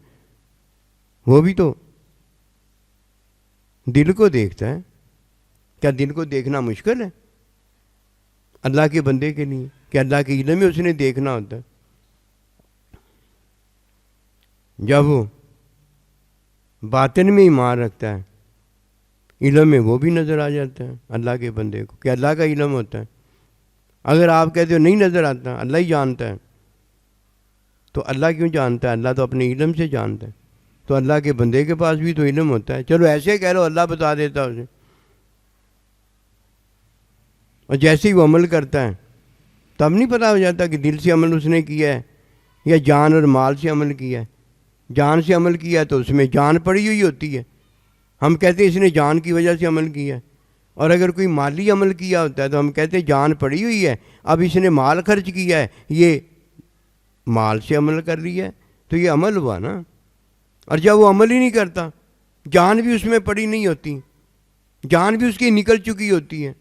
وہ بھی تو دل کو دیکھتا ہے۔ کیا دل کو دیکھنا مشکل ہے اللہ کے بندے کے لیے کہ اللہ کے علم میں اس نے دیکھنا ہوتا ہے؟ جب وہ باطن میں ایمان رکھتا ہے علم میں وہ بھی نظر آ جاتا ہے اللہ کے بندے کو کہ اللہ کا علم ہوتا ہے۔ اگر آپ کہتے ہو نہیں نظر آتا، اللہ ہی جانتا ہے، تو اللہ کیوں جانتا ہے؟ اللہ تو اپنے علم سے جانتا ہے، تو اللہ کے بندے کے پاس بھی تو علم ہوتا ہے۔ چلو ایسے کہہ لو اللہ بتا دیتا اسے، اور جیسے ہی وہ عمل کرتا ہے تب نہیں پتہ ہو جاتا کہ دل سے عمل اس نے کیا ہے یا جان اور مال سے عمل کیا ہے۔ جان سے عمل کیا ہے تو اس میں جان پڑی ہوئی ہوتی ہے، ہم کہتے ہیں اس نے جان کی وجہ سے عمل کیا ہے۔ اور اگر کوئی مالی عمل کیا ہوتا ہے تو ہم کہتے ہیں جان پڑی ہوئی ہے، اب اس نے مال خرچ کیا ہے، یہ مال سے عمل کر رہی ہے، تو یہ عمل ہوا نا۔ اور جب وہ عمل ہی نہیں کرتا، جان بھی اس میں پڑی نہیں ہوتی، جان بھی اس کی نکل چکی ہوتی ہے،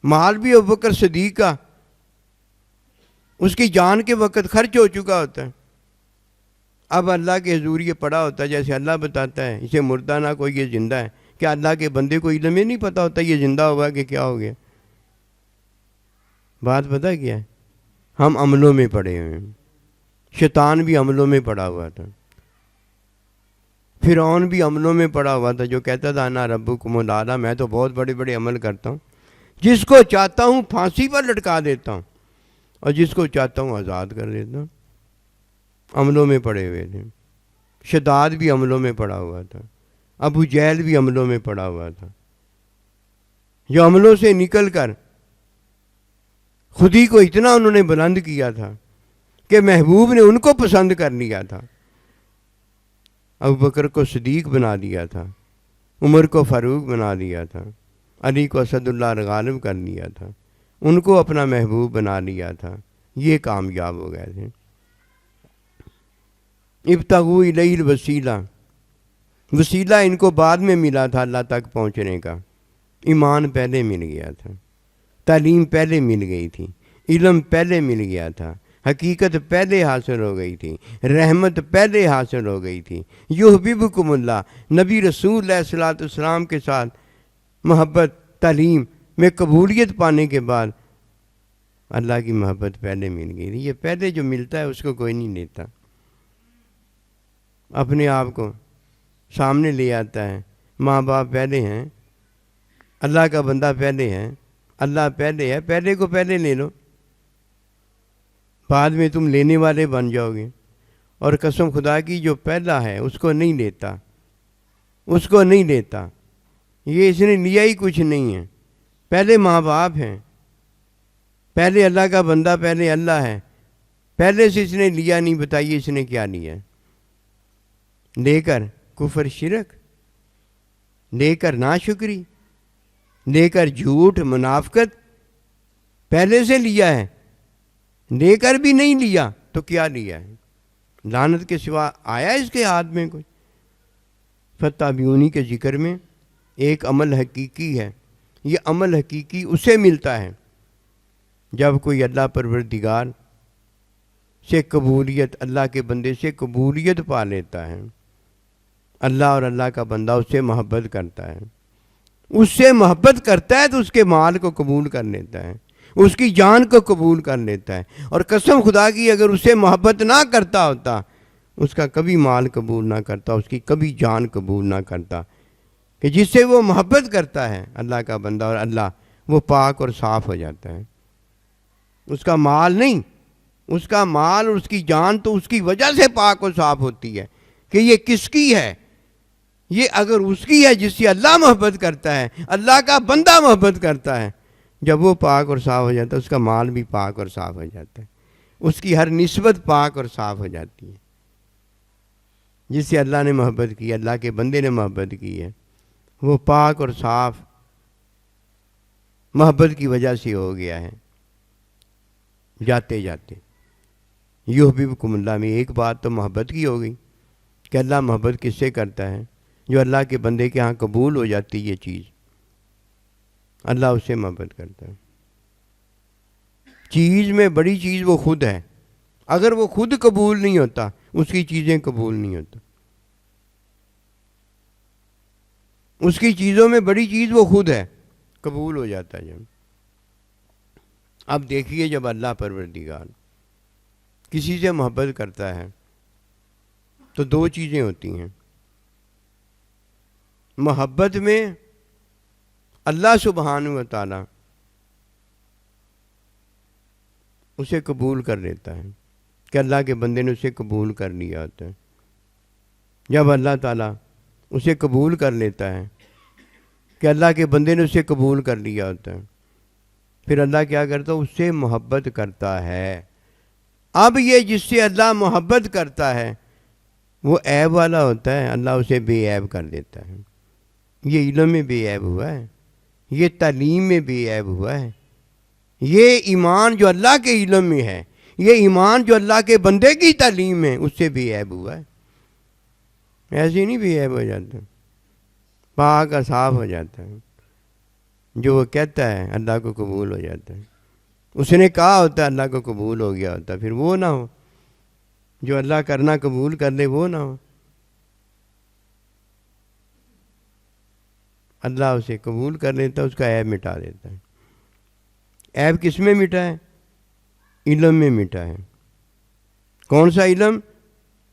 مال بھی ابوبکر صدیق کا اس کی جان کے وقت خرچ ہو چکا ہوتا ہے۔ اب اللہ کے حضور یہ پڑا ہوتا ہے، جیسے اللہ بتاتا ہے اسے مردہ نہ کوئی یہ زندہ ہے، کیا اللہ کے بندے کو علم ہی نہیں پتا ہوتا یہ زندہ ہوا کہ کیا ہو گیا؟ بات پتہ کیا ہے؟ ہم عملوں میں پڑے ہوئے ہیں۔ شیطان بھی عملوں میں پڑا ہوا تھا، فرعون بھی عملوں میں پڑا ہوا تھا، جو کہتا تھا انا ربکم الاعلی، میں تو بہت بڑے بڑے عمل کرتا ہوں، جس کو چاہتا ہوں پھانسی پر لٹکا دیتا ہوں اور جس کو چاہتا ہوں آزاد کر دیتا ہوں۔ عملوں میں پڑے ہوئے تھے۔ شداد بھی عملوں میں پڑا ہوا تھا، ابو جہل بھی عملوں میں پڑا ہوا تھا، جو عملوں سے نکل کر خودی کو اتنا انہوں نے بلند کیا تھا کہ محبوب نے ان کو پسند کر لیا تھا، ابوبکر کو صدیق بنا دیا تھا، عمر کو فاروق بنا دیا تھا، علی کو اسد اللہ غالب کر لیا تھا، ان کو اپنا محبوب بنا لیا تھا، یہ کامیاب ہو گئے تھے۔ ابتغوا الیہ الوسیلہ، وسیلہ ان کو بعد میں ملا تھا اللہ تک پہنچنے کا، ایمان پہلے مل گیا تھا، تعلیم پہلے مل گئی تھی، علم پہلے مل گیا تھا، حقیقت پہلے حاصل ہو گئی تھی، رحمت پہلے حاصل ہو گئی تھی۔ یحببکم اللہ، نبی رسول علیہ الصلوۃ والسلام کے ساتھ محبت، تعلیم میں قبولیت پانے کے بعد اللہ کی محبت پہلے مل گئی تھی۔ یہ پہلے جو ملتا ہے اس کو کوئی نہیں لیتا، اپنے آپ کو سامنے لے آتا ہے۔ ماں باپ پہلے ہیں، اللہ کا بندہ پہلے ہے، اللہ پہلے ہے، پہلے کو پہلے لے لو، بعد میں تم لینے والے بن جاؤ گے۔ اور قسم خدا کی جو پہلا ہے اس کو نہیں لیتا، اس کو نہیں لیتا، یہ اس نے لیا ہی کچھ نہیں ہے۔ پہلے ماں باپ ہیں، پہلے اللہ کا بندہ، پہلے اللہ ہے، پہلے سے اس نے لیا نہیں۔ بتائیے اس نے کیا لیا ہے؟ لے کر کفر شرک، لے کر ناشکری، لے کر جھوٹ منافقت، پہلے سے لیا ہے۔ لے کر بھی نہیں لیا تو کیا لیا ہے؟ لعنت کے سوا آیا اس کے ہاتھ میں کچھ؟ فتابعونی کے ذکر میں ایک عمل حقیقی ہے، یہ عمل حقیقی اسے ملتا ہے جب کوئی اللہ پروردگار سے قبولیت، اللہ کے بندے سے قبولیت پا لیتا ہے، اللہ اور اللہ کا بندہ اس سے محبت کرتا ہے، اس سے محبت کرتا ہے تو اس کے مال کو قبول کر لیتا ہے، اس کی جان کو قبول کر لیتا ہے۔ اور قسم خدا کی اگر اس سے محبت نہ کرتا ہوتا، اس کا کبھی مال قبول نہ کرتا، اس کی کبھی جان قبول نہ کرتا، کہ جس سے وہ محبت کرتا ہے اللہ کا بندہ اور اللہ، وہ پاک اور صاف ہو جاتا ہے۔ اس کا مال نہیں، اس کا مال اور اس کی جان تو اس کی وجہ سے پاک اور صاف ہوتی ہے کہ یہ کس کی ہے؟ یہ اگر اس کی ہے جس سے اللہ محبت کرتا ہے، اللہ کا بندہ محبت کرتا ہے، جب وہ پاک اور صاف ہو جاتا ہے، اس کا مال بھی پاک اور صاف ہو جاتا ہے، اس کی ہر نسبت پاک اور صاف ہو جاتی ہے۔ جس سے اللہ نے محبت کی، اللہ کے بندے نے محبت کی ہے، وہ پاک اور صاف محبت کی وجہ سے ہو گیا ہے۔ جاتے جاتے یحببکم اللہ میں ایک بات تو محبت کی ہو گئی کہ اللہ محبت کس سے کرتا ہے؟ جو اللہ کے بندے کے ہاں قبول ہو جاتی یہ چیز، اللہ اس سے محبت کرتا ہے۔ چیز میں بڑی چیز وہ خود ہے، اگر وہ خود قبول نہیں ہوتا اس کی چیزیں قبول نہیں ہوتا۔ اس کی چیزوں میں بڑی چیز وہ خود ہے، قبول ہو جاتا ہے جب۔ اب دیکھیے جب اللہ پروردگار کسی سے محبت کرتا ہے تو دو چیزیں ہوتی ہیں۔ محبت میں اللہ سبحانہ و تعالی اسے قبول کر لیتا ہے کہ اللہ کے بندے نے اسے قبول کر لیا ہوتا ہے۔ جب اللہ تعالیٰ اسے قبول کر لیتا ہے کہ اللہ کے بندے نے اسے قبول کر لیا ہوتا ہے، پھر اللہ کیا کرتا ہے؟ اس سے محبت کرتا ہے۔ اب یہ جس سے اللہ محبت کرتا ہے وہ عیب والا ہوتا ہے، اللہ اسے بے عیب کر دیتا ہے۔ یہ علم میں بے عیب ہوا ہے، یہ تعلیم میں بے عیب ہوا ہے، یہ ایمان جو اللہ کے علم میں ہے، یہ ایمان جو اللہ کے بندے کی تعلیم ہے، اس سے بے عیب ہوا ہے۔ ایسے نہیں بے عیب ہو جاتا، پاک اور صاف ہو جاتا ہے۔ جو وہ کہتا ہے اللہ کو قبول ہو جاتا ہے، اس نے کہا ہوتا ہے اللہ کو قبول ہو گیا ہوتا ہے۔ پھر وہ نہ ہو جو اللہ کرنا قبول کر لے، وہ نہ ہو، اللہ اسے قبول کر لیتا ہے، اس کا عیب مٹا دیتا ہے۔ عیب کس میں مٹا ہے؟ علم میں مٹا ہے۔ کون سا علم؟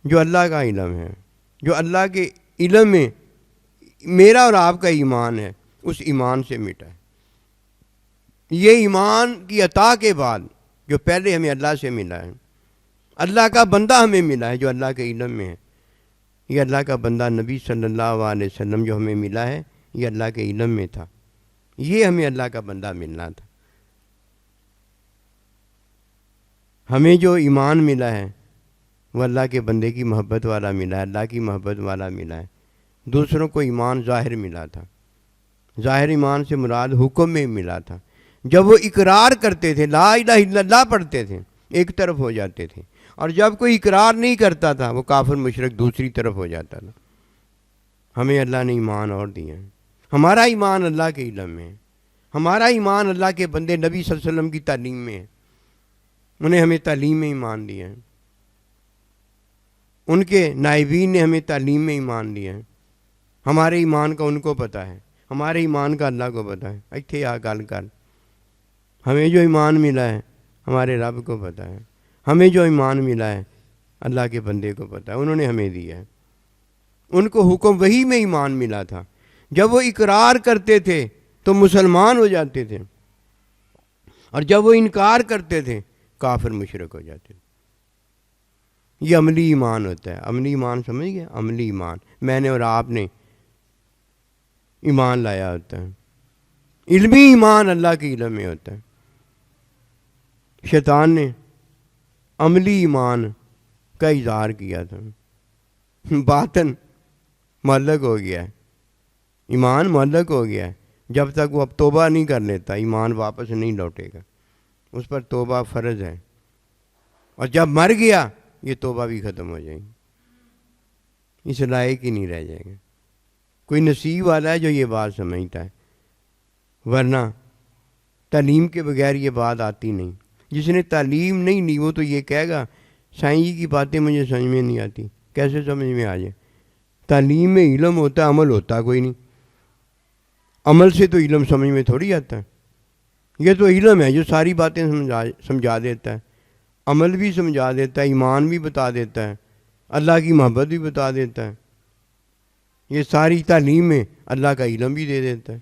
جو اللہ کا علم ہے، جو اللہ کے علم میں میرا اور آپ کا ایمان ہے، اس ایمان سے مٹا ہے۔ یہ ایمان کی عطا کے بعد جو پہلے ہمیں اللہ سے ملا ہے، اللہ کا بندہ ہمیں ملا ہے جو اللہ کے علم میں ہے۔ یہ اللہ کا بندہ نبی صلی اللہ علیہ وسلم جو ہمیں ملا ہے، یہ اللہ کے علم میں تھا، یہ ہمیں اللہ کا بندہ ملنا تھا۔ ہمیں جو ایمان ملا ہے وہ اللہ کے بندے کی محبت والا ملا ہے، اللہ کی محبت والا ملا ہے۔ دوسروں کو ایمان ظاہر ملا تھا، ظاہر ایمان سے مراد حکم میں ملا تھا۔ جب وہ اقرار کرتے تھے، لا الہ الا اللہ پڑھتے تھے، ایک طرف ہو جاتے تھے، اور جب کوئی اقرار نہیں کرتا تھا وہ کافر مشرک دوسری طرف ہو جاتا تھا۔ ہمیں اللہ نے ایمان اور دیا ہے، ہمارا ایمان اللہ کے علم میں ہے، ہمارا ایمان اللہ کے بندے نبی صلی اللہ علیہ وسلم کی تعلیم میں ہے۔ انہیں ہمیں تعلیم میں ایمان دیا ہے، ان کے نائبین نے ہمیں تعلیم میں ایمان دیا ہے۔ ہمارے ایمان کا ان کو پتہ ہے، ہمارے ایمان کا اللہ کو پتہ ہے۔ ایتھے آ گل کر، ہمیں جو ایمان ملا ہے ہمارے رب کو پتہ ہے، ہمیں جو ایمان ملا ہے اللہ کے بندے کو پتہ ہے، انہوں نے ہمیں دیا ہے۔ ان کو حکم وحی میں ایمان ملا تھا، جب وہ اقرار کرتے تھے تو مسلمان ہو جاتے تھے، اور جب وہ انکار کرتے تھے کافر مشرک ہو جاتے تھے۔ یہ عملی ایمان ہوتا ہے۔ عملی ایمان سمجھ گئے؟ عملی ایمان میں نے اور آپ نے ایمان لایا ہوتا ہے۔ علمی ایمان اللہ کے علم میں ہوتا ہے۔ شیطان نے عملی ایمان کا اظہار کیا تھا، باطن معلق ہو گیا ہے، ایمان معلق ہو گیا ہے۔ جب تک وہ اب توبہ نہیں کر لیتا ایمان واپس نہیں لوٹے گا، اس پر توبہ فرض ہے، اور جب مر گیا یہ توبہ بھی ختم ہو جائے گی، اس لائق ہی نہیں رہ جائے گا۔ کوئی نصیب والا ہے جو یہ بات سمجھتا ہے، ورنہ تعلیم کے بغیر یہ بات آتی نہیں۔ جس نے تعلیم نہیں لی وہ تو یہ کہے گا سائیں جی کی باتیں مجھے سمجھ میں نہیں آتی، کیسے سمجھ میں آ جائے؟ تعلیم میں علم ہوتا ہے، عمل ہوتا کوئی نہیں۔ عمل سے تو علم سمجھ میں تھوڑی آتا ہے۔ یہ تو علم ہے جو ساری باتیں سمجھا دیتا ہے، عمل بھی سمجھا دیتا ہے، ایمان بھی بتا دیتا ہے، اللہ کی محبت بھی بتا دیتا ہے۔ یہ ساری تعلیم میں اللہ کا علم بھی دے دیتا ہے،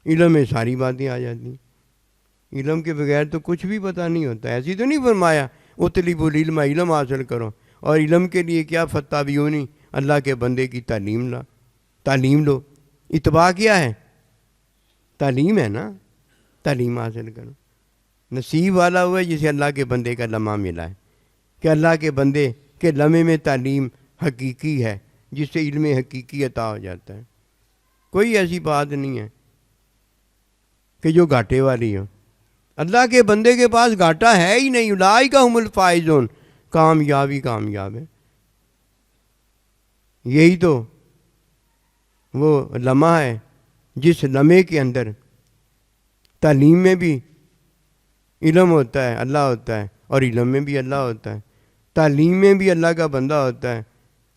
علم میں ساری باتیں آ جاتی ہیں۔ علم کے بغیر تو کچھ بھی پتہ نہیں ہوتا۔ ایسی تو نہیں فرمایا اطلبوا العلم، علم حاصل کرو، اور علم کے لیے کیا فتابعونی، اللہ کے بندے کی تعلیم لو۔ اتباع کیا ہے؟ تعلیم ہے نا، تعلیم حاصل کرو۔ نصیب والا ہوا ہے جسے اللہ کے بندے کا لمحہ ملا ہے، کہ اللہ کے بندے کے لمحے میں تعلیم حقیقی ہے، جس سے علم حقیقی عطا ہو جاتا ہے۔ کوئی ایسی بات نہیں ہے کہ جو گھاٹے والی ہو۔ اللہ کے بندے کے پاس گھاٹا ہے ہی نہیں، اولئک ھم الفائزون، کامیابی کامیاب ہے۔ یہی تو وہ لمحہ ہے جس لمحے کے اندر تعلیم میں بھی علم ہوتا ہے، اللہ ہوتا ہے، اور علم میں بھی اللہ ہوتا ہے۔ تعلیم میں بھی اللہ کا بندہ ہوتا ہے،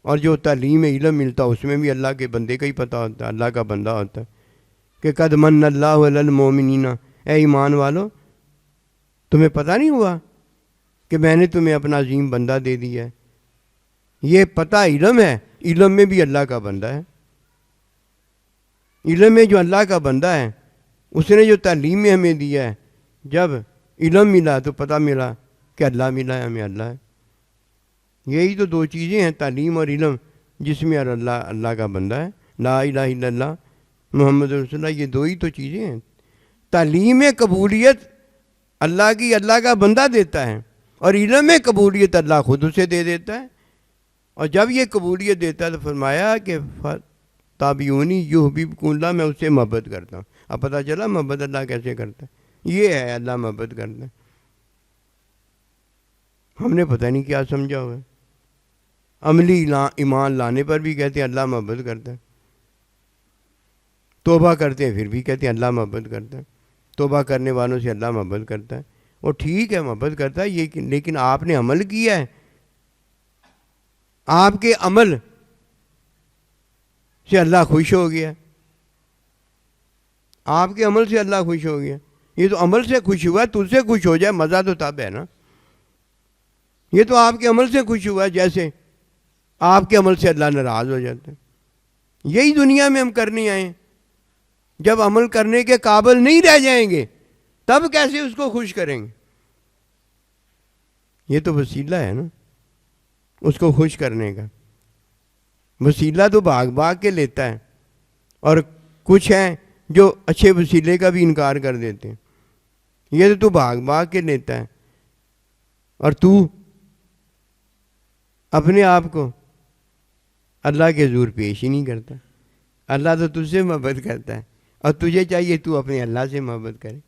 اور جو تعلیم میں علم ملتا ہے اس میں بھی اللہ کے بندے کا ہی پتہ ہوتا ہے، اللہ کا بندہ ہوتا ہے۔ کہ قد من اللہ علی المومنین، اے ایمان والو تمہیں پتہ نہیں ہوا کہ میں نے تمہیں اپنا عظیم بندہ دے دیا ہے؟ یہ پتہ علم ہے، علم میں بھی اللہ کا بندہ ہے۔ علم میں جو اللہ کا بندہ ہے اس نے جو تعلیم میں ہمیں دیا ہے، جب علم ملا تو پتہ ملا کہ اللہ ملا ہے، ہمیں اللہ ہے۔ یہی تو دو چیزیں ہیں، تعلیم اور علم، جس میں اللہ کا بندہ ہے، لا الہ الا اللہ محمد رسول اللہ، یہ دو ہی تو چیزیں ہیں۔ تعلیم قبولیت اللہ کا بندہ دیتا ہے، اور علم قبولیت اللہ خود اسے دے دیتا ہے۔ اور جب یہ قبولیت دیتا ہے تو فرمایا کہ تابعونی یحببکم اللہ، میں اس سے محبت کرتا ہوں۔ اب پتہ چلا محبت اللہ کیسے کرتا ہے، یہ ہے اللہ محبت کرتا ہے۔ ہم نے پتہ نہیں کیا سمجھا ہوا ہے، عملی ایمان لانے پر بھی کہتے ہیں اللہ محبت کرتا ہے، توبہ کرتے ہیں پھر بھی کہتے ہیں اللہ محبت کرتا ہے، توبہ کرنے والوں سے اللہ محبت کرتا ہے۔ اور ٹھیک ہے محبت کرتا ہے یہ، لیکن آپ نے عمل کیا ہے، آپ کے عمل سے اللہ خوش ہو گیا، آپ کے عمل سے اللہ خوش ہو گیا۔ یہ تو عمل سے خوش ہوا ہے، تجھ سے خوش ہو جائے مزہ تو تب ہے نا۔ یہ تو آپ کے عمل سے خوش ہوا ہے، جیسے آپ کے عمل سے اللہ ناراض ہو جاتا ہے۔ یہی دنیا میں ہم کرنے آئے ہیں۔ جب عمل کرنے کے قابل نہیں رہ جائیں گے تب کیسے اس کو خوش کریں گے؟ یہ تو وسیلہ ہے نا اس کو خوش کرنے کا۔ وسیلہ تو بھاگ بھاگ کے لیتا ہے، اور کچھ ہیں جو اچھے وسیلے کا بھی انکار کر دیتے ہیں۔ یہ تو بھاگ بھاگ کے لیتا ہے، اور تو اپنے آپ کو اللہ کے حضور پیش ہی نہیں کرتا۔ اللہ تو تجھ سے محبت کرتا ہے، اور تجھے چاہیے تو اپنے اللہ سے محبت کرے۔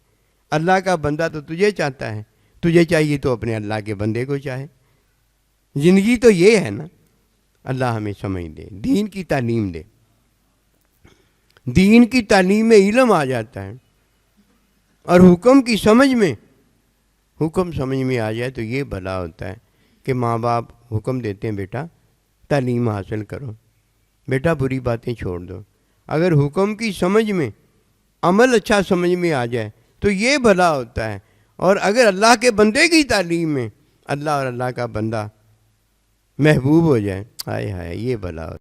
اللہ کا بندہ تو تجھے چاہتا ہے، تجھے چاہیے تو اپنے اللہ کے بندے کو چاہے۔ زندگی تو یہ ہے نا۔ اللہ ہمیں سمجھ دے، دین کی تعلیم دے۔ دین کی تعلیم میں علم آ جاتا ہے، اور حکم سمجھ میں آ جائے تو یہ بھلا ہوتا ہے کہ ماں باپ حکم دیتے ہیں بیٹا تعلیم حاصل کرو، بیٹا بری باتیں چھوڑ دو۔ اگر حکم کی سمجھ میں عمل اچھا سمجھ میں آ جائے تو یہ بھلا ہوتا ہے۔ اور اگر اللہ کے بندے کی تعلیم میں اللہ اور اللہ کا بندہ محبوب ہو جائے، ہائے ہائے، یہ بھلا ہوتا ہے۔